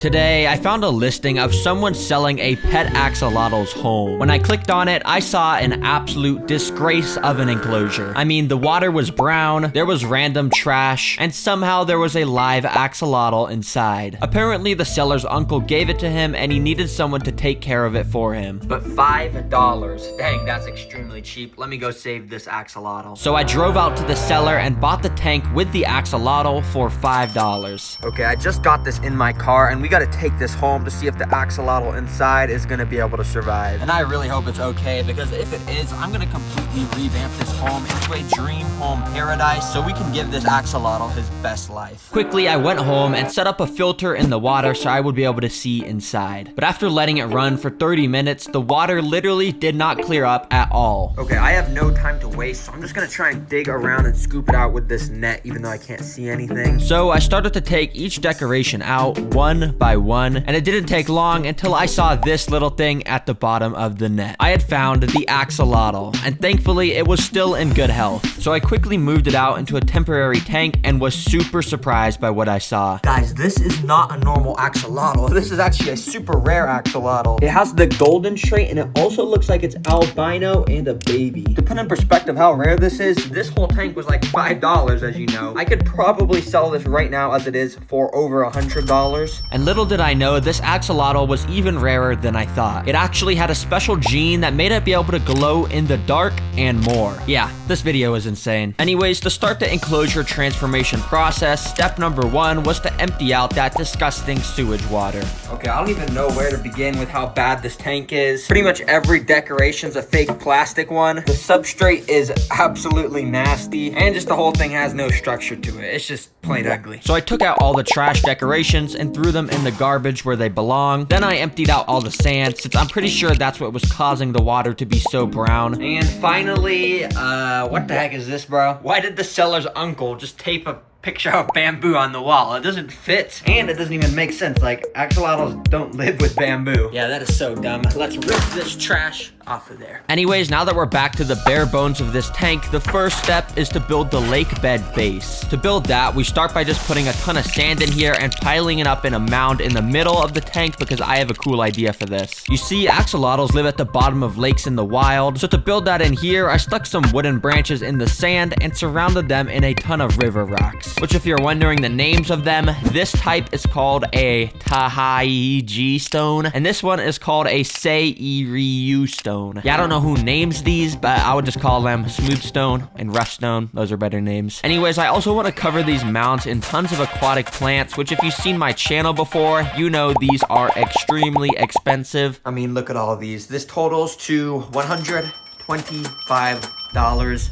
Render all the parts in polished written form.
Today, I found a listing of someone selling a pet axolotl's home. When I clicked on it, I saw an absolute disgrace of an enclosure. I mean, the water was brown, there was random trash, and somehow there was a live axolotl inside. Apparently, the seller's uncle gave it to him and he needed someone to take care of it for him. But $5, dang, that's extremely cheap. Let me go save this axolotl. So I drove out to the seller and bought the tank with the axolotl for $5. Okay, I just got this in my car and we gotta take this home to see if the axolotl inside is gonna be able to survive. And I really hope it's okay, because if it is, I'm gonna completely revamp this home into a dream home paradise so we can give this axolotl his best life. Quickly, I went home and set up a filter in the water so I would be able to see inside. But after letting it run for 30 minutes, the water literally did not clear up at all. Okay, I have no time to waste, so I'm just gonna try and dig around and scoop it out with this net, even though I can't see anything. So I started to take each decoration out one by one, and it didn't take long until I saw this little thing at the bottom of the net. I had found the axolotl, and thankfully it was still in good health. So I quickly moved it out into a temporary tank and was super surprised by what I saw. Guys, this is not a normal axolotl. This is actually a super rare axolotl. It has the golden trait, and it also looks like it's albino and a baby. To put in perspective how rare this is, this whole tank was like $5, as you know. I could probably sell this right now as it is for over $100. And little did I know, this axolotl was even rarer than I thought. It actually had a special gene that made it be able to glow in the dark and more. Yeah, this video is insane. Anyways, to start the enclosure transformation process, step number 1 was to empty out that disgusting sewage water. Okay, I don't even know where to begin with how bad this tank is. Pretty much every decoration's a fake plastic one. The substrate is absolutely nasty, and just the whole thing has no structure to it. It's just plain ugly. So I took out all the trash decorations and threw them in the garbage where they belong. Then I emptied out all the sand, since I'm pretty sure that's what was causing the water to be so brown. And finally, what the heck is this, bro? Why did the seller's uncle just tape a picture of bamboo on the wall? It doesn't fit, and it doesn't even make sense. Like, axolotls don't live with bamboo. Yeah, that is so dumb. Let's rip this trash off of there. Anyways, now that we're back to the bare bones of this tank, the first step is to build the lake bed base. To build that, we start by just putting a ton of sand in here and piling it up in a mound in the middle of the tank, because I have a cool idea for this. You see, axolotls live at the bottom of lakes in the wild, so to build that in here, I stuck some wooden branches in the sand and surrounded them in a ton of river rocks. Which, if you're wondering the names of them, this type is called a Tahaiji stone, and this one is called a Seiryu stone. Yeah, I don't know who names these, but I would just call them smooth stone and rough stone. Those are better names. Anyways, I also want to cover these mounds in tons of aquatic plants, which if you've seen my channel before, you know these are extremely expensive. I mean, look at all these. This totals to $125.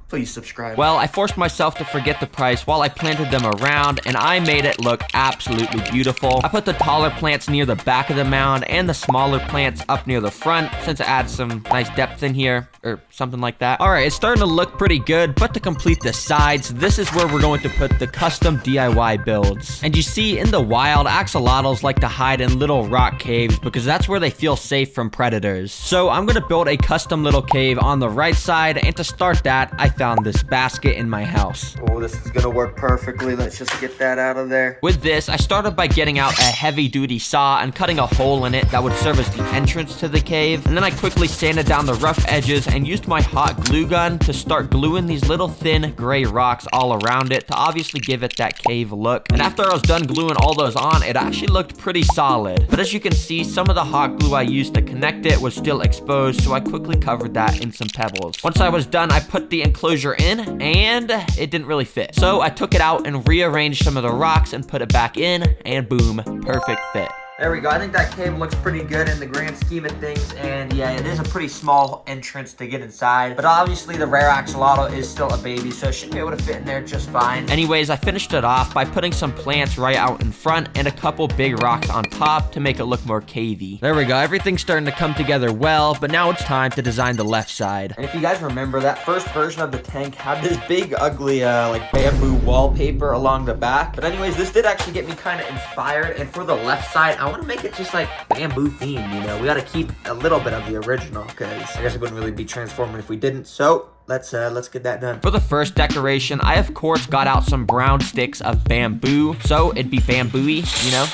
Please subscribe. Well, I forced myself to forget the price while I planted them around, and I made it look absolutely beautiful. I put the taller plants near the back of the mound and the smaller plants up near the front, since it adds some nice depth in here, or something like that. Alright, it's starting to look pretty good, but to complete the sides, this is where we're going to put the custom DIY builds. And you see, in the wild, axolotls like to hide in little rock caves because that's where they feel safe from predators. So I'm gonna build a custom little cave on the right side, and to start that, I found this basket in my house. Oh, this is gonna work perfectly. Let's just get that out of there. With this, I started by getting out a heavy-duty saw and cutting a hole in it that would serve as the entrance to the cave. And then I quickly sanded down the rough edges and used my hot glue gun to start gluing these little thin gray rocks all around it to obviously give it that cave look. And after I was done gluing all those on, it actually looked pretty solid. But as you can see, some of the hot glue I used to connect it was still exposed, so I quickly covered that in some pebbles. Once I was done, I put the enclosure in, and it didn't really fit. So I took it out and rearranged some of the rocks and put it back in, and boom, perfect fit. There we go. I think that cave looks pretty good in the grand scheme of things, and yeah, it is a pretty small entrance to get inside, but obviously the rare axolotl is still a baby, so it should be able to fit in there just fine. Anyways, I finished it off by putting some plants right out in front and a couple big rocks on top to make it look more cavey. There we go. Everything's starting to come together well, but now it's time to design the left side. And if you guys remember, that first version of the tank had this big ugly like bamboo wallpaper along the back, but anyways, this did actually get me kind of inspired, and for the left side, I want to make it just like bamboo themed, you know? We got to keep a little bit of the original, because I guess it wouldn't really be transforming if we didn't. So let's get that done. For the first decoration, I of course got out some brown sticks of bamboo, so it'd be bamboo-y, you know?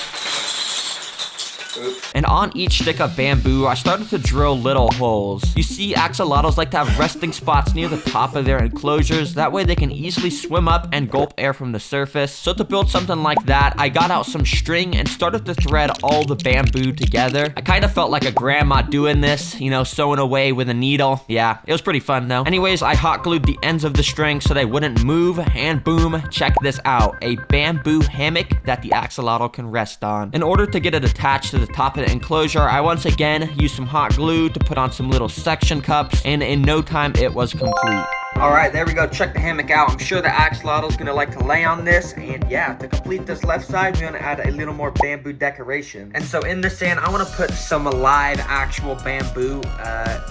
Oops. And on each stick of bamboo, I started to drill little holes. You see, axolotls like to have resting spots near the top of their enclosures. That way they can easily swim up and gulp air from the surface. So to build something like that, I got out some string and started to thread all the bamboo together. I kind of felt like a grandma doing this, you know, sewing away with a needle. Yeah, it was pretty fun though. Anyways, I hot glued the ends of the string so they wouldn't move, and boom, check this out. A bamboo hammock that the axolotl can rest on. In order to get it attached to the top of the enclosure, I once again used some hot glue to put on some little suction cups, and in no time it was complete. Alright, there we go. Check the hammock out. I'm sure the axolotl's gonna like to lay on this. And yeah, to complete this left side, we're gonna add a little more bamboo decoration. And so in the sand, I wanna put some live actual bamboo.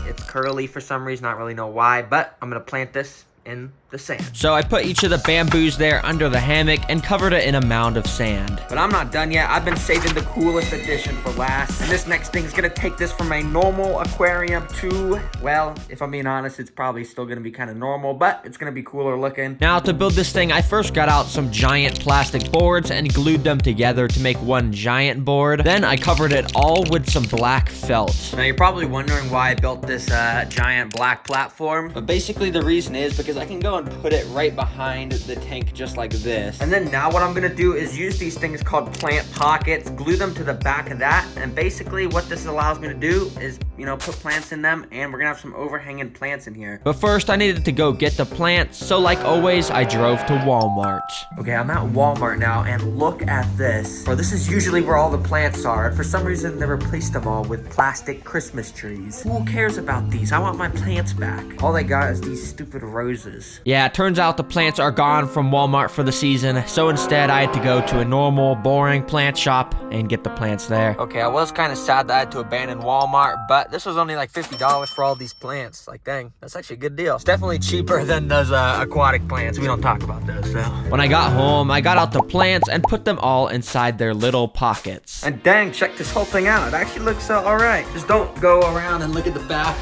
It's curly for some reason, not really know why, but I'm gonna plant this in the sand. So I put each of the bamboos there under the hammock and covered it in a mound of sand. But I'm not done yet. I've been saving the coolest addition for last. And this next thing is gonna take this from a normal aquarium to, well, if I'm being honest, it's probably still gonna be kind of normal, but it's gonna be cooler looking. Now to build this thing, I first got out some giant plastic boards and glued them together to make one giant board. Then I covered it all with some black felt. Now you're probably wondering why I built this giant black platform. But basically the reason is because I can go and put it right behind the tank just like this. And then now what I'm gonna do is use these things called plant pockets, glue them to the back of that, and basically what this allows me to do is, you know, put plants in them, and we're gonna have some overhanging plants in here. But first I needed to go get the plants, so like always, I drove to Walmart. Okay, I'm at Walmart now, and look at this. Bro, this is usually where all the plants are, and for some reason they replaced them all with plastic Christmas trees. Who cares about these? I want my plants back. All they got is these stupid roses. Yeah, it turns out the plants are gone from Walmart for the season, so instead I had to go to a normal, boring plant shop and get the plants there. Okay, I was kind of sad that I had to abandon Walmart, but this was only like $50 for all these plants. Like, dang, that's actually a good deal. It's definitely cheaper than those aquatic plants. We don't talk about those, though. When I got home, I got out the plants and put them all inside their little pockets. And dang, check this whole thing out. It actually looks all right. Just don't go around and look at the back.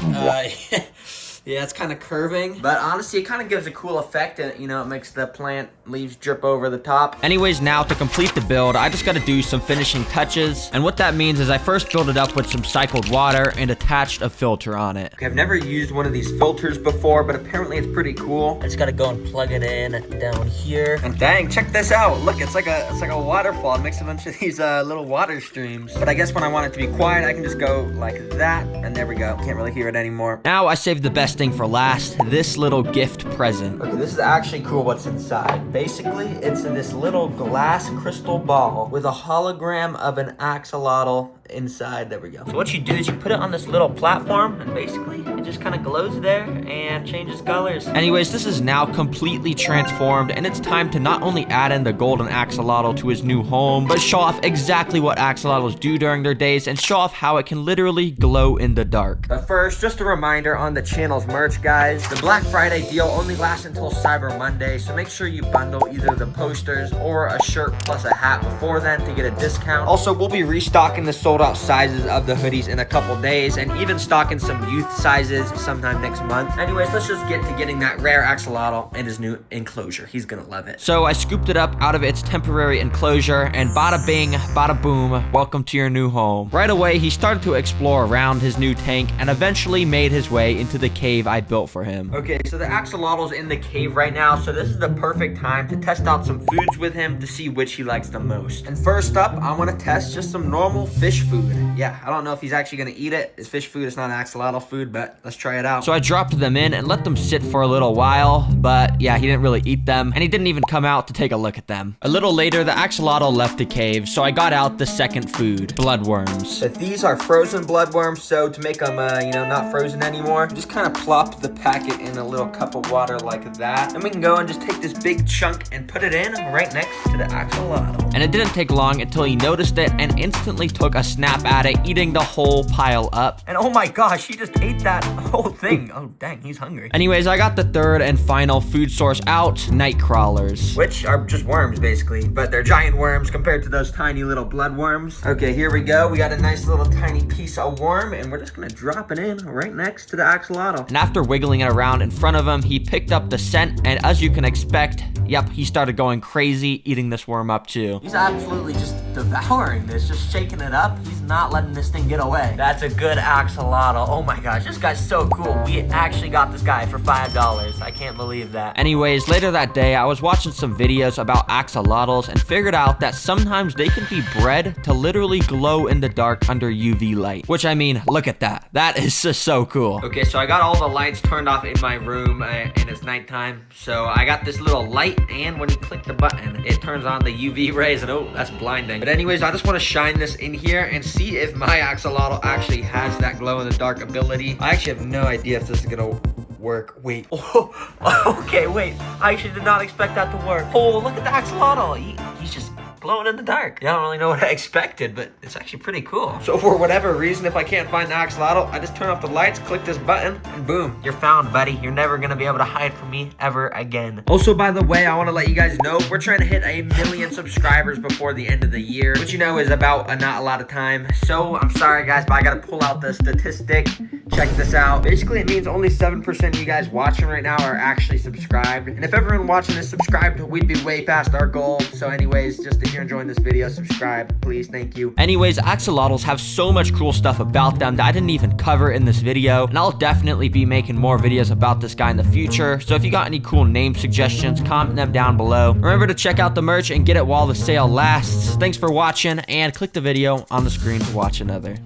Yeah, it's kind of curving, but honestly, it kind of gives a cool effect, and you know, it makes the plant leaves drip over the top. Anyways, now to complete the build, I just got to do some finishing touches, and what that means is I first filled it up with some cycled water and attached a filter on it. Okay, I've never used one of these filters before, but apparently it's pretty cool. I just gotta go and plug it in down here. And dang, check this out. Look, it's like a waterfall. It makes a bunch of these little water streams. But I guess when I want it to be quiet, I can just go like that, and there we go. Can't really hear it anymore. Now I saved the best thing for last, this little gift present. Okay, this is actually cool what's inside. Basically, it's this little glass crystal ball with a hologram of an axolotl inside. There we go. So what you do is you put it on this little platform, and basically it just kind of glows there and changes colors. Anyways, this is now completely transformed, and it's time to not only add in the golden axolotl to his new home, but show off exactly what axolotls do during their days and show off how it can literally glow in the dark. But first, just a reminder on the channel's merch, guys. The Black Friday deal only lasts until Cyber Monday, so make sure you bundle either the posters or a shirt plus a hat before then to get a discount. Also, we'll be restocking the sold out sizes of the hoodies in a couple days, and even stocking some youth sizes sometime next month. Anyways, let's just get to getting that rare axolotl in his new enclosure. He's gonna love it. So I scooped it up out of its temporary enclosure, and bada bing, bada boom, welcome to your new home. Right away, he started to explore around his new tank and eventually made his way into the cave I built for him. Okay, so the axolotl's in the cave right now, so this is the perfect time to test out some foods with him to see which he likes the most. And first up, I want to test just some normal fish food. Yeah, I don't know if he's actually going to eat it. It's fish food, it's not axolotl food, but let's try it out. So I dropped them in and let them sit for a little while, but yeah, he didn't really eat them, and he didn't even come out to take a look at them. A little later, the axolotl left the cave, so I got out the second food, bloodworms. But these are frozen bloodworms, so to make them, you know, not frozen anymore, just kind of plop the packet in a little cup of water like that. And we can go and just take this big chunk and put it in right next to the axolotl. And it didn't take long until he noticed it and instantly took a snap at it, eating the whole pile up. And oh my gosh, he just ate that whole thing. Oh dang, he's hungry. Anyways, I got the third and final food source out, night crawlers. Which are just worms basically, but they're giant worms compared to those tiny little blood worms. Okay, here we go. We got a nice little tiny piece of worm, and we're just gonna drop it in right next to the axolotl. And after wiggling it around in front of him, he picked up the scent, and as you can expect, yep, he started going crazy, eating this worm up too. He's absolutely just devouring this, just shaking it up. He's not letting this thing get away. That's a good axolotl. Oh my gosh, this guy's so cool. We actually got this guy for $5. I can't believe that. Anyways, later that day, I was watching some videos about axolotls and figured out that sometimes they can be bred to literally glow in the dark under UV light. Which, I mean, look at that. That is just so cool. Okay, so I got all the lights turned off in my room, and it's nighttime. So I got this little light, and when you click the button, it turns on the UV rays, and oh, that's blinding. But anyways, I just want to shine this in here and see if my axolotl actually has that glow in the dark ability. I actually have no idea if this is gonna work. Wait. Oh, okay, wait. I actually did not expect that to work. Oh, look at the axolotl. He's just glowing in the dark. Yeah, I don't really know what I expected, but it's actually pretty cool. So for whatever reason, if I can't find the axolotl, I just turn off the lights, click this button, and boom, you're found, buddy. You're never gonna be able to hide from me ever again. Also, by the way, I want to let you guys know we're trying to hit 1 million subscribers before the end of the year, which you know is about not a lot of time. So I'm sorry guys, but I gotta pull out the statistic. Check this out. Basically, it means only 7% of you guys watching right now are actually subscribed. And if everyone watching is subscribed, we'd be way past our goal. So anyways, just if you're enjoying this video, subscribe, please. Thank you. Anyways, axolotls have so much cool stuff about them that I didn't even cover in this video. And I'll definitely be making more videos about this guy in the future. So if you got any cool name suggestions, comment them down below. Remember to check out the merch and get it while the sale lasts. Thanks for watching, and click the video on the screen to watch another.